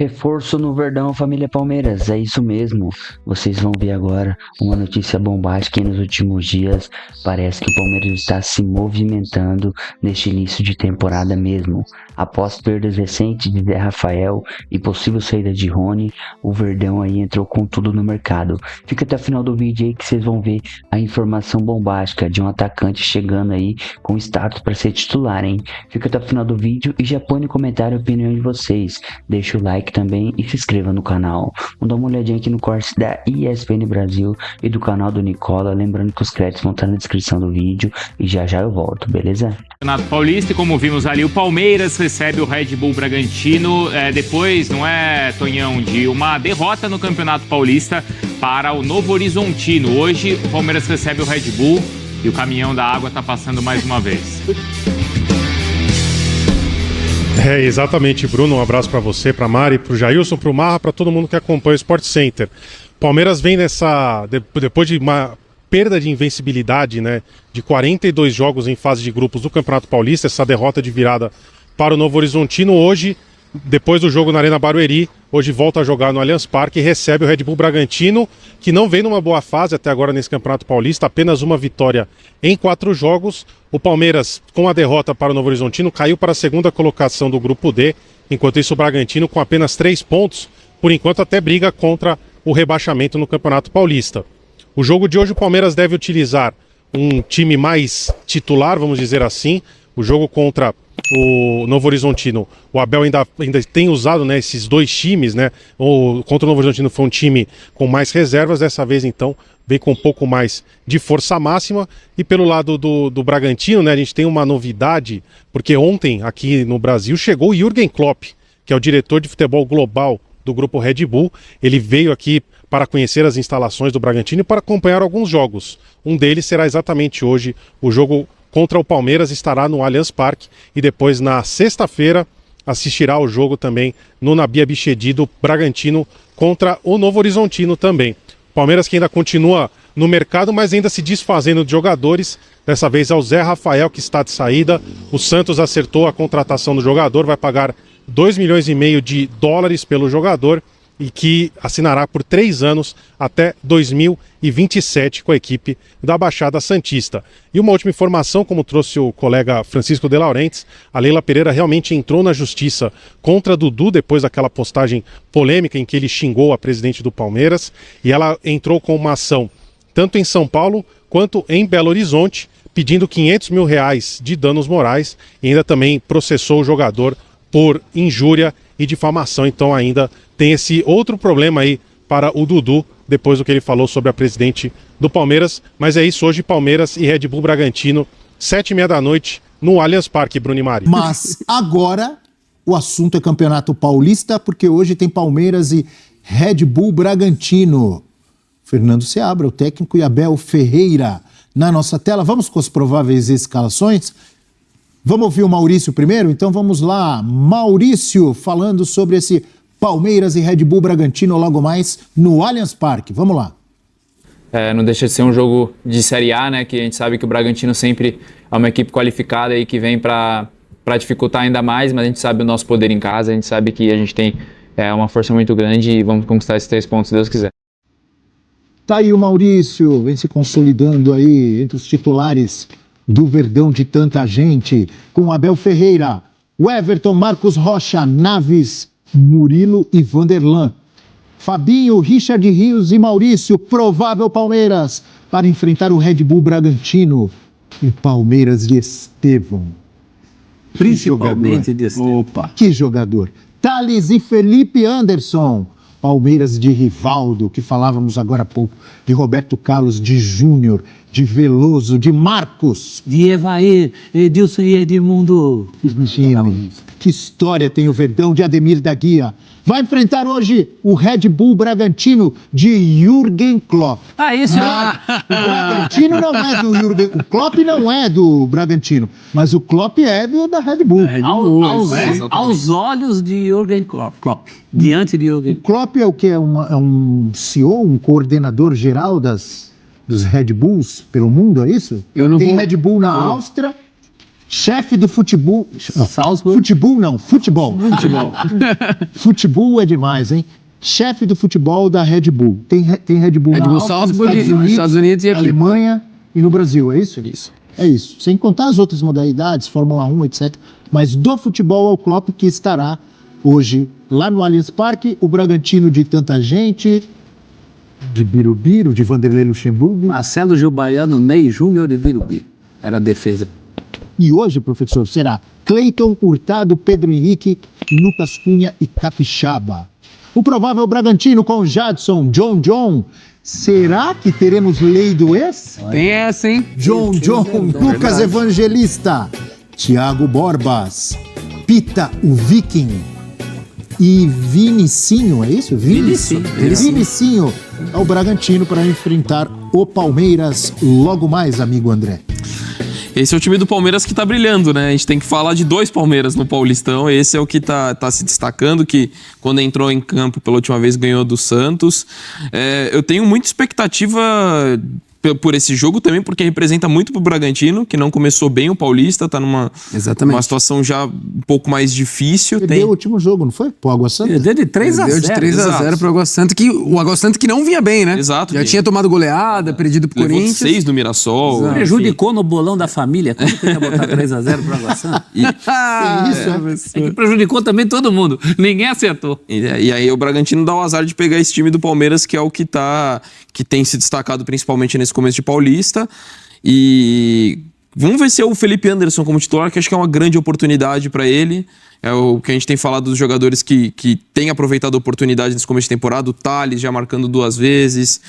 Reforço no Verdão, família Palmeiras, é isso mesmo. Vocês vão ver agora uma notícia bombástica e nos últimos dias parece que o Palmeiras está se movimentando neste início de temporada mesmo. Após perdas recentes de Zé Rafael e possível saída de Rony, o Verdão aí entrou com tudo no mercado. Fica até o final do vídeo aí que vocês vão ver a informação bombástica de um atacante chegando aí com status para ser titular, hein? Fica até o final do vídeo e já põe no comentário a opinião de vocês. Deixa o like também e se inscreva no canal. Vamos dar uma olhadinha aqui no corte da ESPN Brasil e do canal do Nicola, lembrando que os créditos vão estar na descrição do vídeo e já eu volto, beleza? Campeonato Paulista, e como vimos ali, o Palmeiras recebe o Red Bull Bragantino depois, não é, Tonhão, de uma derrota no Campeonato Paulista para o Novo Horizontino. Hoje o Palmeiras recebe o Red Bull e o caminhão da água está passando mais uma vez. Exatamente, Bruno. Um abraço para você, para Mari, para o Jailson, para o Marra, para todo mundo que acompanha o Sport Center. Palmeiras vem depois de uma perda de invencibilidade, né, de 42 jogos em fase de grupos do Campeonato Paulista, essa derrota de virada para o Novo Horizontino. Hoje, depois do jogo na Arena Barueri, hoje volta a jogar no Allianz Parque e recebe o Red Bull Bragantino, que não vem numa boa fase até agora nesse Campeonato Paulista, apenas uma vitória em 4 jogos. O Palmeiras, com a derrota para o Novo Horizontino, caiu para a segunda colocação do Grupo D, enquanto isso o Bragantino, com apenas 3 pontos, por enquanto até briga contra o rebaixamento no Campeonato Paulista. O jogo de hoje o Palmeiras deve utilizar um time mais titular, vamos dizer assim. O jogo contra o Novo Horizontino, o Abel ainda tem usado, né, esses 2 times, né? Contra o Novo Horizontino foi um time com mais reservas, dessa vez então vem com um pouco mais de força máxima. E pelo lado do Bragantino, né, a gente tem uma novidade, porque ontem aqui no Brasil chegou o Jürgen Klopp, que é o diretor de futebol global do grupo Red Bull. Ele veio aqui para conhecer as instalações do Bragantino e para acompanhar alguns jogos. Um deles será exatamente hoje, o jogo contra o Palmeiras, estará no Allianz Parque, e depois na sexta-feira assistirá ao jogo também no Nabi Abichedi do Bragantino contra o Novo Horizontino também. Palmeiras que ainda continua no mercado, mas ainda se desfazendo de jogadores. Dessa vez é o Zé Rafael que está de saída. O Santos acertou a contratação do jogador, vai pagar 2,5 milhões de dólares pelo jogador e que assinará por 3 anos até 2027 com a equipe da Baixada Santista. E uma última informação, como trouxe o colega Francisco de Laurentiis, a Leila Pereira realmente entrou na justiça contra Dudu depois daquela postagem polêmica em que ele xingou a presidente do Palmeiras, e ela entrou com uma ação tanto em São Paulo quanto em Belo Horizonte, pedindo R$500 mil de danos morais, e ainda também processou o jogador por injúria e difamação. Então ainda tem esse outro problema aí para o Dudu, depois do que ele falou sobre a presidente do Palmeiras. Mas é isso, hoje Palmeiras e Red Bull Bragantino, 7h30 da noite, no Allianz Parque, Bruno e Mari. Mas agora o assunto é Campeonato Paulista, porque hoje tem Palmeiras e Red Bull Bragantino. Fernando Seabra, o técnico, e Abel Ferreira na nossa tela. Vamos com as prováveis escalações? Vamos ouvir o Maurício primeiro? Então vamos lá. Maurício falando sobre esse Palmeiras e Red Bull Bragantino logo mais no Allianz Parque. Vamos lá. Não deixa de ser um jogo de Série A, né? Que a gente sabe que o Bragantino sempre é uma equipe qualificada e que vem para dificultar ainda mais, mas a gente sabe o nosso poder em casa, a gente sabe que a gente tem uma força muito grande e vamos conquistar esses 3 pontos, se Deus quiser. Tá aí o Maurício, vem se consolidando aí entre os titulares do Verdão de tanta gente, com Abel Ferreira, o Everton, Marcos Rocha, Naves, Murilo e Vanderlan. Fabinho, Richard Rios e Maurício, provável Palmeiras, para enfrentar o Red Bull Bragantino. E Palmeiras de Estevão. Principalmente de Estevão. Opa, que jogador. Thales e Felipe Anderson. Palmeiras de Rivaldo, que falávamos agora há pouco, de Roberto Carlos, de Júnior, de Veloso, de Marcos. De Evair, Edilson e Edmundo. Time. Que história tem o Verdão de Ademir da Guia. Vai enfrentar hoje o Red Bull Bragantino de Jürgen Klopp. Isso O Bragantino não é do Jürgen... O Klopp não é do Bragantino, mas o Klopp é da Red Bull. Aos olhos de Jürgen Klopp. Diante de Jürgen. O Klopp é o que? É um CEO, um coordenador geral dos Red Bulls pelo mundo, é isso? Tem Red Bull na Áustria, Chefe do futebol. Salzburg. Futebol. Futebol é demais, hein? Chefe do futebol da Red Bull. Tem Red Bull Red na Bull Áustria, Salzburg, Estados Unidos e aqui. Alemanha e no Brasil, é isso? Isso. É isso. Sem contar as outras modalidades, Fórmula 1, etc. Mas do futebol é o Klopp que estará hoje lá no Allianz Parque. O Bragantino de tanta gente, de Birubiru, de Vanderlei Luxemburgo. Marcelo Gil Baiano, Ney Júnior e Birubi. Era a defesa. E hoje, professor, será Cleiton, Hurtado, Pedro Henrique, Lucas Cunha e Capixaba. O provável Bragantino com Jadson, John. Será que teremos lei do ex? Tem essa, hein? John, Lucas Evangelista, Thiago Borbas, Pita, o Viking e Vinicinho, é isso? Vinicinho ao Bragantino para enfrentar o Palmeiras logo mais, amigo André. Esse é o time do Palmeiras que tá brilhando, né? A gente tem que falar de 2 Palmeiras no Paulistão. Esse é o que tá se destacando, que quando entrou em campo pela última vez ganhou do Santos. Eu tenho muita expectativa por esse jogo também, porque representa muito pro Bragantino, que não começou bem o Paulista, tá numa situação já um pouco mais difícil. Perdeu o último jogo, não foi? Pro Água Santa? Perdeu de 3-0. Deu de 3-0 pro Água Santa, que o Água Santa que não vinha bem, né? Exato. Já tinha tomado goleada, perdido pro Levou Corinthians. 6 do Mirassol. Prejudicou no bolão da família. Como que ia botar 3-0 pro Água Santa? É que prejudicou também todo mundo. Ninguém acertou. E aí o Bragantino dá o azar de pegar esse time do Palmeiras, que é o que tem se destacado principalmente nesse começo de Paulista. E vamos ver se é o Felipe Anderson como titular, que acho que é uma grande oportunidade para ele. É o que a gente tem falado dos jogadores que têm aproveitado a oportunidade nesse começo de temporada. O Thales já marcando 2 vezes.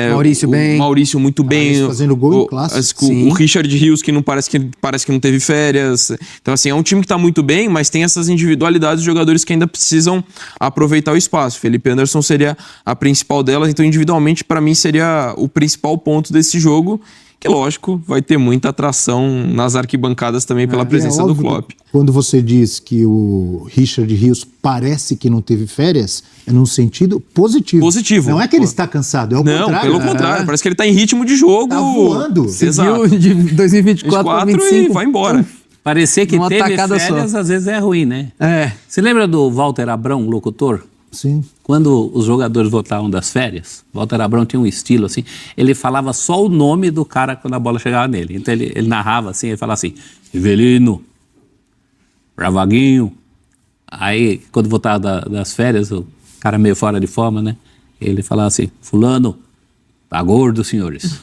Maurício bem. Maurício muito bem. Fazendo gol em clássico. O Richard Rios, que parece que não teve férias. Então, assim, é um time que está muito bem, mas tem essas individualidades de jogadores que ainda precisam aproveitar o espaço. Felipe Anderson seria a principal delas. Então, individualmente, para mim, seria o principal ponto desse jogo. Que, lógico, vai ter muita atração nas arquibancadas também pela presença do Klopp. Quando você diz que o Richard Rios parece que não teve férias, é num sentido positivo. Positivo. Não é que ele está cansado, é o contrário. Não, pelo contrário. Parece que ele está em ritmo de jogo. Tá voando. Exato. De 2024 para 2025. E vai embora. Parecer que Uma teve tacada férias, só. às vezes é ruim, né? Você lembra do Walter Abrão, locutor? Sim. Quando os jogadores voltavam das férias, Walter Abrão tinha um estilo assim, ele falava só o nome do cara quando a bola chegava nele. Então ele narrava assim, ele falava assim, Rivelino, Bravaguinho. Aí, quando voltava das férias, o cara meio fora de forma, né? Ele falava assim, fulano, tá gordo, senhores.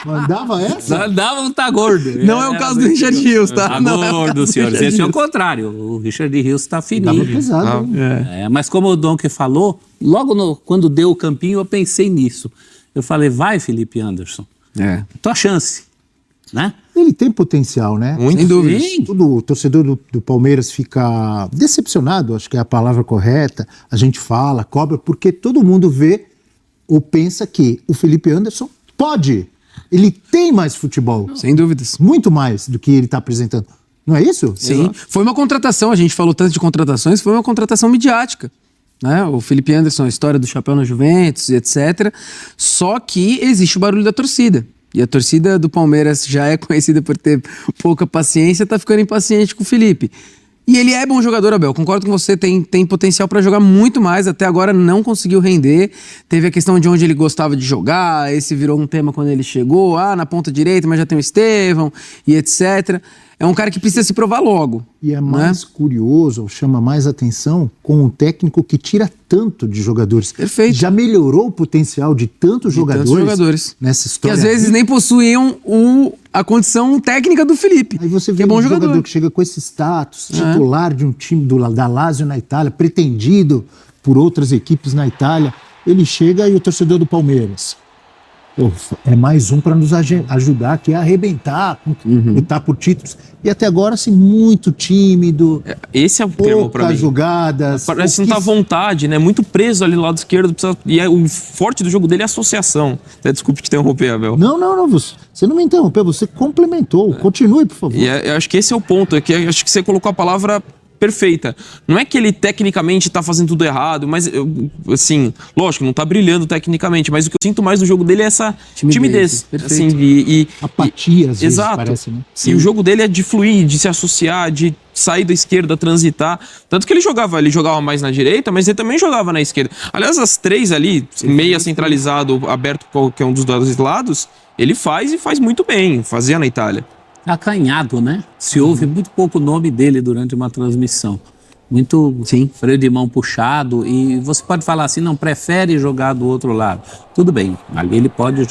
Mandava essa? Mandava um tá gordo. Não é o caso do Richard Rios, tá? Tá Não é o gordo, caso do senhores. Richard Esse é o Rios. contrário. O Richard Rios tá fininho. Tava pesado. Mas como o Donk falou, logo quando deu o campinho, eu pensei nisso. Eu falei, vai, Felipe Anderson. Tua chance, né? Ele tem potencial, né? Muito. Sem dúvida. Sim. O torcedor do Palmeiras fica decepcionado, acho que é a palavra correta. A gente fala, cobra, porque todo mundo vê ou pensa que o Felipe Anderson pode. Ele tem mais futebol. Sem dúvidas. Muito mais do que ele está apresentando. Não é isso? Sim. Foi uma contratação, a gente falou tanto de contratações, foi uma contratação midiática. Né? O Felipe Anderson, a história do chapéu na Juventus, etc. Só que existe o barulho da torcida. E a torcida do Palmeiras já é conhecida por ter pouca paciência, tá ficando impaciente com o Felipe. E ele é bom jogador, Abel. Concordo com você, tem potencial para jogar muito mais. Até agora não conseguiu render. Teve a questão de onde ele gostava de jogar. Esse virou um tema quando ele chegou. Na ponta direita, mas já tem o Estevão e etc. É um cara que precisa se provar logo. E é mais curioso, chama mais atenção com um técnico que tira tanto de jogadores. Perfeito. Já melhorou o potencial de tantos jogadores nessa Que história. às vezes nem possuíam a condição técnica do Felipe. Aí você que vê é bom um jogador que chega com esse status, titular de um time da Lazio na Itália, pretendido por outras equipes na Itália. Ele chega e o torcedor do Palmeiras. É mais um para nos ajudar aqui a arrebentar, lutar por títulos. E até agora, assim, muito tímido. Esse é o termo pra mim. Poucas jogadas. Parece que não tá à vontade, né? Muito preso ali do lado esquerdo. E o forte do jogo dele é a associação. Até desculpe te interromper, Abel. Não. Você não me interrompeu, você complementou. Continue, por favor. E eu acho que esse é o ponto. É que acho que você colocou a palavra perfeita. Não é que ele tecnicamente tá fazendo tudo errado, mas, assim, lógico, não tá brilhando tecnicamente, mas o que eu sinto mais no jogo dele é essa timidez. Assim, Apatia, às vezes, exato. parece, né? E o jogo dele é de fluir, de se associar, de sair da esquerda, transitar. Tanto que ele jogava mais na direita, mas ele também jogava na esquerda. Aliás, as três ali, meia centralizado, aberto qualquer um dos dois lados, ele faz e faz muito bem, fazia na Itália. Acanhado, né? Se ouve muito pouco o nome dele durante uma transmissão. Muito freio de mão puxado, e você pode falar assim, não, prefere jogar do outro lado. Tudo bem, ali ele pode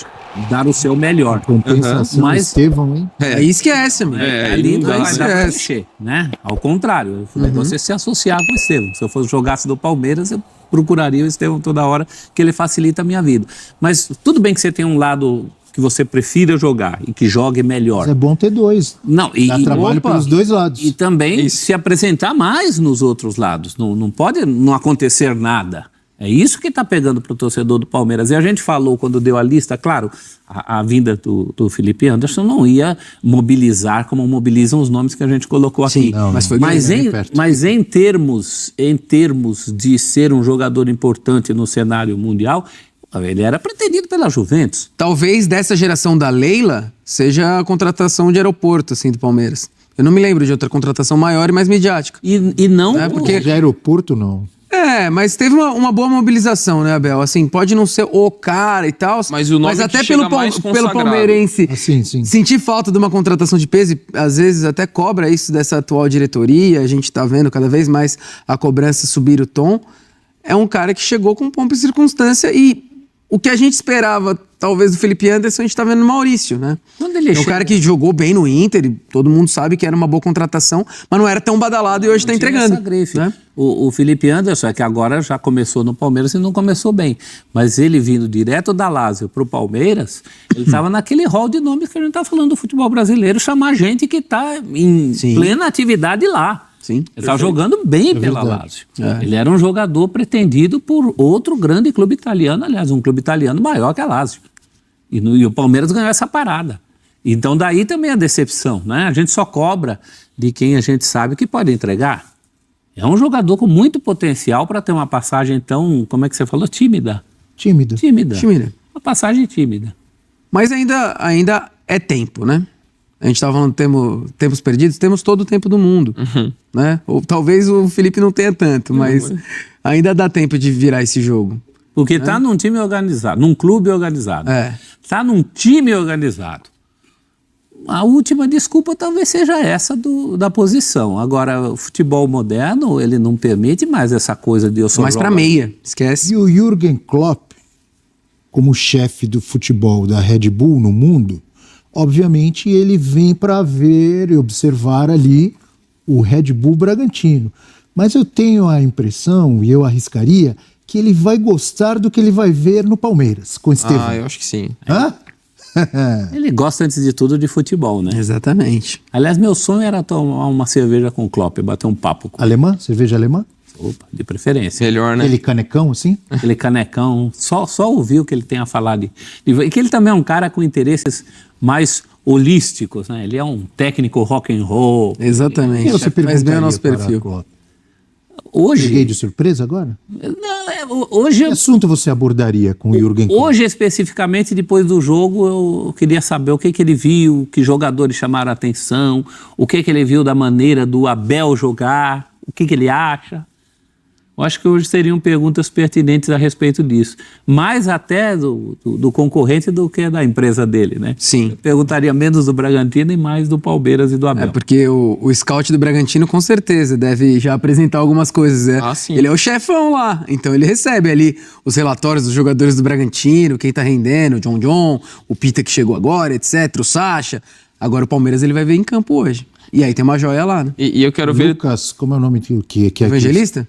dar o seu melhor. Compensação, Mas Estevão, hein? Aí esquece, amigo. ali não vai dar pra esquece. mexer, né? Ao contrário, você se associar com o Estevão. Se eu fosse jogasse do Palmeiras, eu procuraria o Estevão toda hora, que ele facilita a minha vida. Mas tudo bem que você tem um lado que você prefira jogar e que jogue melhor. Mas é bom ter dois. Não, Dá trabalho pelos dois lados. E também se apresentar mais nos outros lados. Não pode não acontecer nada. É isso que está pegando para o torcedor do Palmeiras. E a gente falou quando deu a lista, claro, a vinda do Felipe Anderson não ia mobilizar como mobilizam os nomes que a gente colocou aqui. Sim, não, mas foi mas em termos de ser um jogador importante no cenário mundial, ele era pretendido pela Juventus. Talvez dessa geração da Leila seja a contratação de aeroporto, assim, do Palmeiras. Eu não me lembro de outra contratação maior e mais midiática. E não... É porque De aeroporto, não. mas teve uma boa mobilização, né, Abel? Assim, pode não ser o cara e tal, Mas o nome até que chega pelo mais pelo consagrado. palmeirense Sim. sentir falta de uma contratação de peso, e às vezes até cobra isso dessa atual diretoria, a gente tá vendo cada vez mais a cobrança subir o tom. É um cara que chegou com pompa e circunstância, e o que a gente esperava, talvez, do Felipe Anderson, a gente tá vendo no Maurício, né? Quando ele É um chega- cara que jogou bem no Inter, e todo mundo sabe que era uma boa contratação, mas não era tão badalado e hoje tá entregando. Essa grife. Né? O Felipe Anderson, é que agora já começou no Palmeiras e não começou bem. Mas ele vindo direto da Lazio pro Palmeiras, ele estava naquele rol de nomes que a gente tá falando do futebol brasileiro, chamar gente que tá em plena atividade lá. Sim. Ele tá jogando bem pela verdade. Lazio. Ele era um jogador pretendido por outro grande clube italiano, aliás, um clube italiano maior que a Lazio. E o Palmeiras ganhou essa parada. Então daí também a decepção, né? A gente só cobra de quem a gente sabe que pode entregar. É um jogador com muito potencial para ter uma passagem tão, como é que você falou? Tímida. Tímido. Tímida. Uma passagem tímida. Mas ainda é tempo, né? A gente estava falando tempos perdidos, temos todo o tempo do mundo, né? Ou talvez o Felipe não tenha tanto, mas ainda dá tempo de virar esse jogo. Porque tá num time organizado, num clube organizado. Tá num time organizado. A última desculpa talvez seja essa da posição. Agora, o futebol moderno, ele não permite mais essa coisa de eu sou Mais para jogador. meia, esquece. E o Jürgen Klopp, como chefe do futebol da Red Bull no mundo, obviamente ele vem para ver e observar ali o Red Bull Bragantino. Mas eu tenho a impressão, e eu arriscaria, que ele vai gostar do que ele vai ver no Palmeiras, com o Estevão. Eu acho que sim. Hã? Ele gosta, antes de tudo, de futebol, né? Exatamente. Aliás, meu sonho era tomar uma cerveja com o Klopp, bater um papo com Alemã? Cerveja alemã? Opa, de preferência. Melhor, né? Aquele canecão assim? Aquele canecão, só ouvir o que ele tem a falar e que ele também é um cara com interesses mais holísticos, né? Ele é um técnico rock and roll. Exatamente. Quem você Faz bem o perguntaria nosso para perfil. Klopp? Hoje, Peguei de surpresa agora? hoje, Que assunto você abordaria com o Jürgen Klopp? hoje especificamente, depois do jogo, eu queria saber o que ele viu, que jogadores chamaram a atenção, o que ele viu da maneira do Abel jogar, o que ele acha. Eu acho que hoje seriam perguntas pertinentes a respeito disso. Mais até do concorrente do que da empresa dele, né? Sim. Eu perguntaria menos do Bragantino e mais do Palmeiras e do Abel. É porque o scout do Bragantino com certeza deve já apresentar algumas coisas. Né? Sim. Ele é o chefão lá, então ele recebe ali os relatórios dos jogadores do Bragantino, quem tá rendendo, o John, o Pita que chegou agora, etc, o Sacha. Agora o Palmeiras ele vai ver em campo hoje. E aí tem uma joia lá, né? E eu quero ver... Lucas, como é o nome que é Evangelista?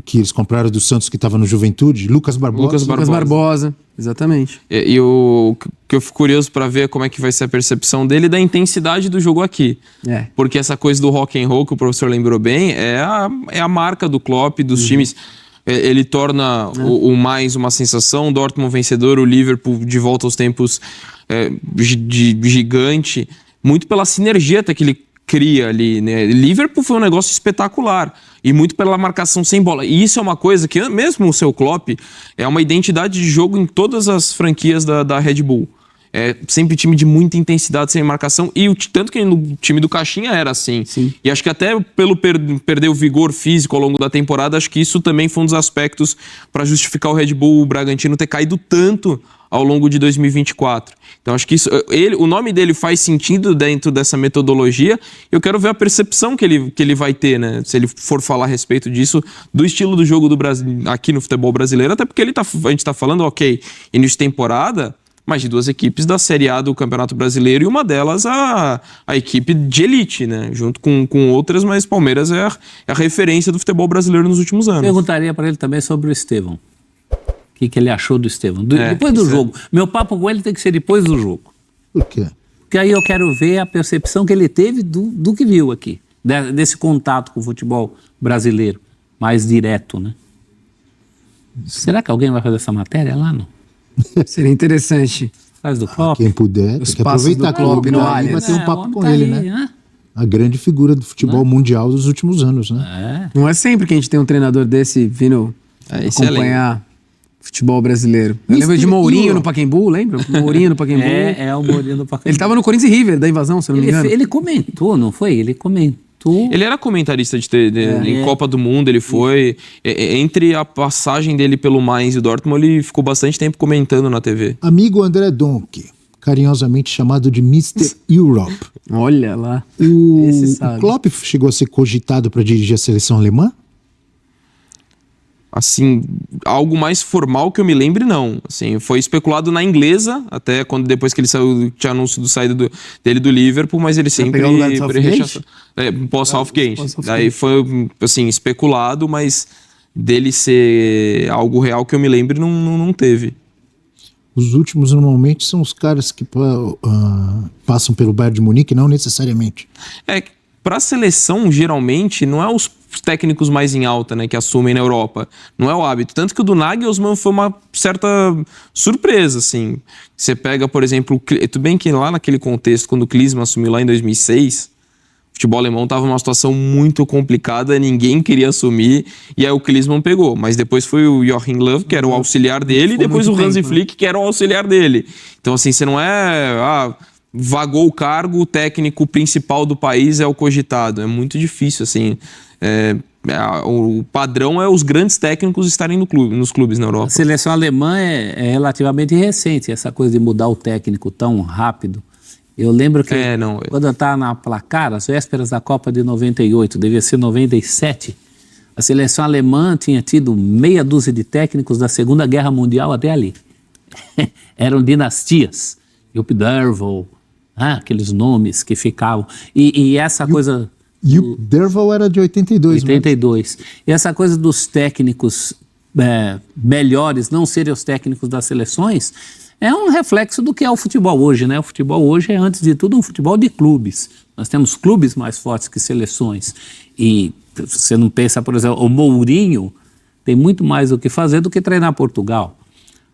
que eles compraram do Santos que estava no Juventude? Lucas Barbosa. Lucas Lucas Barbosa, exatamente. E o que eu fico curioso pra ver como é que vai ser a percepção dele da intensidade do jogo aqui. É. Porque essa coisa do rock and roll que o professor lembrou bem é a marca do Klopp, dos times. Ele torna o mais uma sensação, o Dortmund vencedor, o Liverpool de volta aos tempos de gigante, muito pela sinergia até que ele cria ali, né? Liverpool foi um negócio espetacular e muito pela marcação sem bola. E isso é uma coisa que mesmo o seu Klopp é uma identidade de jogo em todas as franquias da Red Bull. É sempre time de muita intensidade sem marcação e tanto que no time do Caixinha era assim. Sim. E acho que até pelo perder o vigor físico ao longo da temporada, acho que isso também foi um dos aspectos para justificar o Red Bull Bragantino ter caído tanto ao longo de 2024. Então acho que isso, o nome dele faz sentido dentro dessa metodologia. Eu quero ver a percepção que ele vai ter, né? Se ele for falar a respeito disso, do estilo do jogo do Brasil aqui no futebol brasileiro, até porque a gente está falando, ok, início de temporada, mas de 2 equipes da Série A do Campeonato Brasileiro e uma delas a equipe de elite, né? Junto com outras, mas Palmeiras é a referência do futebol brasileiro nos últimos anos. Perguntaria para ele também sobre o Estevão. O que ele achou do Estevão? Depois do jogo. Meu papo com ele tem que ser depois do jogo. Por quê? Porque aí eu quero ver a percepção que ele teve do que viu aqui. Desse contato com o futebol brasileiro. Mais direto, né? Será que alguém vai fazer essa matéria lá, não? Seria interessante. Faz do Klopp? Quem puder, tem que aproveitar que o Klopp no Allianz. Vai ter um papo com ele, né? A grande figura do futebol mundial dos últimos anos, né? Não é sempre que a gente tem um treinador desse vindo acompanhar futebol brasileiro. Eu lembro de Mourinho no Pacaembu, lembra? Mourinho no Pacaembu. O Mourinho no Pacaembu. Ele estava no Corinthians e River, da invasão, se eu não me engano. Ele comentou, não foi? Ele comentou. Ele era comentarista em Copa do Mundo, ele foi. Entre a passagem dele pelo Mainz e o Dortmund, ele ficou bastante tempo comentando na TV. Amigo André Donk, carinhosamente chamado de Mr. Europe. Olha lá. O Klopp chegou a ser cogitado para dirigir a seleção alemã? Assim, algo mais formal que eu me lembre, não. Assim, foi especulado na inglesa, até depois que ele saiu, tinha anúncio do saída dele do Liverpool, mas ele sempre rechaçou. Pós-Southgate. Daí foi, assim, especulado, mas dele ser algo real que eu me lembre, não teve. Os últimos, normalmente, são os caras que passam pelo Bayern de Munique, não necessariamente. Para a seleção, geralmente, não é os técnicos mais em alta, né, que assumem na Europa. Não é o hábito. Tanto que o do Nagelsmann foi uma certa surpresa, assim. Você pega, por exemplo, tudo bem que lá naquele contexto, quando o Klinsmann assumiu lá em 2006, o futebol alemão estava numa situação muito complicada, ninguém queria assumir, e aí o Klinsmann pegou. Mas depois foi o Joachim Löw, que era o auxiliar dele, e depois o Hansi Flick, que era o auxiliar dele. Então, assim, você não é... vagou o cargo, o técnico principal do país é o cogitado. É muito difícil, assim. O padrão é os grandes técnicos estarem nos clubes na Europa. A seleção alemã é relativamente recente, essa coisa de mudar o técnico tão rápido. Eu lembro que quando eu estava na placar, as vésperas da Copa de 98, devia ser 97, a seleção alemã tinha tido meia dúzia de técnicos da Segunda Guerra Mundial até ali. Eram dinastias. Jupp Derval, aqueles nomes que ficavam. E essa coisa... Jupp Derval era de 82. 82. Mesmo. E essa coisa dos técnicos melhores não serem os técnicos das seleções é um reflexo do que é o futebol hoje, né? O futebol hoje é, antes de tudo, um futebol de clubes. Nós temos clubes mais fortes que seleções. E você não pensa, por exemplo, o Mourinho tem muito mais o que fazer do que treinar Portugal.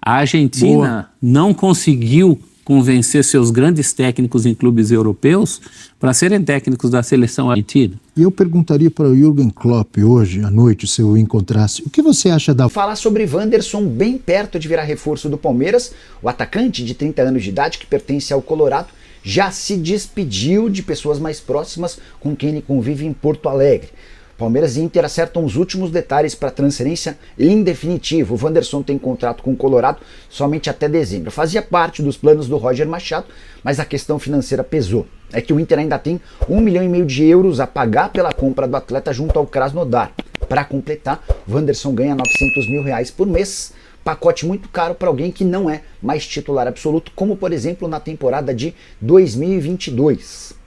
A Argentina não conseguiu convencer seus grandes técnicos em clubes europeus para serem técnicos da seleção argentina. E eu perguntaria para o Jürgen Klopp hoje à noite, se eu o encontrasse, o que você acha da... Falar sobre Wanderson, bem perto de virar reforço do Palmeiras, o atacante de 30 anos de idade que pertence ao Colorado já se despediu de pessoas mais próximas com quem ele convive em Porto Alegre. Palmeiras e Inter acertam os últimos detalhes para a transferência em definitivo. O Wanderson tem contrato com o Colorado somente até dezembro. Fazia parte dos planos do Roger Machado, mas a questão financeira pesou. É que o Inter ainda tem 1,5 milhão de euros a pagar pela compra do atleta junto ao Krasnodar. Para completar, o Wanderson ganha R$900 mil por mês, pacote muito caro para alguém que não é mais titular absoluto, como por exemplo na temporada de 2022.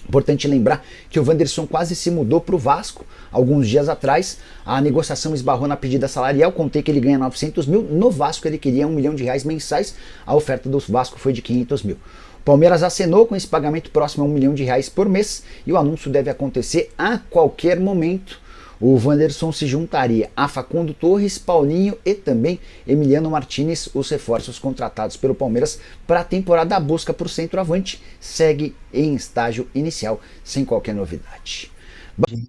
Importante lembrar que o Wanderson quase se mudou para o Vasco alguns dias atrás. A negociação esbarrou na pedida salarial, contei que ele ganha 900 mil, no Vasco ele queria R$1 milhão mensais, a oferta do Vasco foi de 500 mil. O Palmeiras acenou com esse pagamento próximo a R$1 milhão por mês e o anúncio deve acontecer a qualquer momento. o Wanderson se juntaria a Facundo Torres, Paulinho e também Emiliano Martinez, os reforços contratados pelo Palmeiras para a temporada. A busca por centroavante segue em estágio inicial, sem qualquer novidade.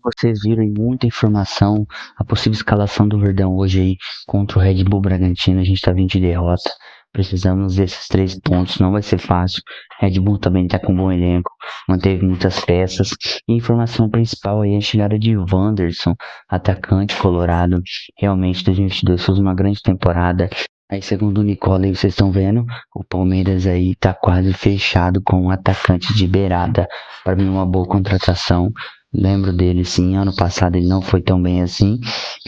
Vocês viram aí muita informação, a possível escalação do Verdão hoje aí contra o Red Bull Bragantino. A gente tá vindo de derrota, precisamos desses 3 pontos, não vai ser fácil. Red Bull também tá com um bom elenco, manteve muitas peças. E a informação principal aí é a chegada de Wanderson, atacante colorado. Realmente 2022 foi uma grande temporada. Aí, segundo o Nicola, aí vocês estão vendo, o Palmeiras aí tá quase fechado com um atacante de beirada. Para mim, uma boa contratação. Lembro dele, sim, ano passado ele não foi tão bem assim,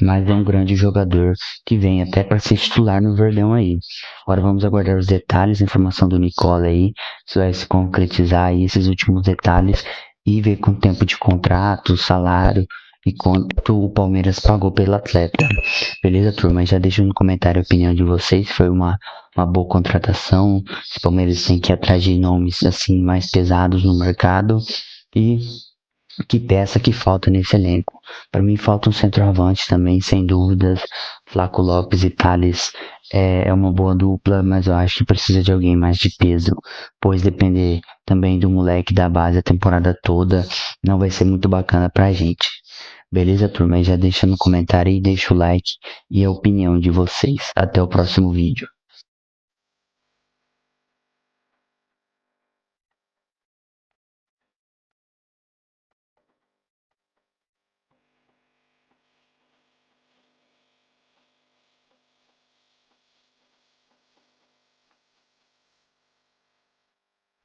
mas é um grande jogador que vem até para ser titular no Verdão aí. Agora vamos aguardar os detalhes, a informação do Nicola aí, se vai se concretizar aí esses últimos detalhes e ver com o tempo de contrato, salário e quanto o Palmeiras pagou pelo atleta. Beleza, turma? Já deixa no comentário a opinião de vocês, se foi uma boa contratação, se o Palmeiras tem que ir atrás de nomes assim mais pesados no mercado e que peça que falta nesse elenco. Para mim falta um centroavante também, sem dúvidas. Flaco Lopes e Thales é uma boa dupla, mas eu acho que precisa de alguém mais de peso, pois depender também do moleque da base a temporada toda não vai ser muito bacana pra gente. Beleza, turma? Já deixa no comentário aí, deixa o like e a opinião de vocês. Até o próximo vídeo.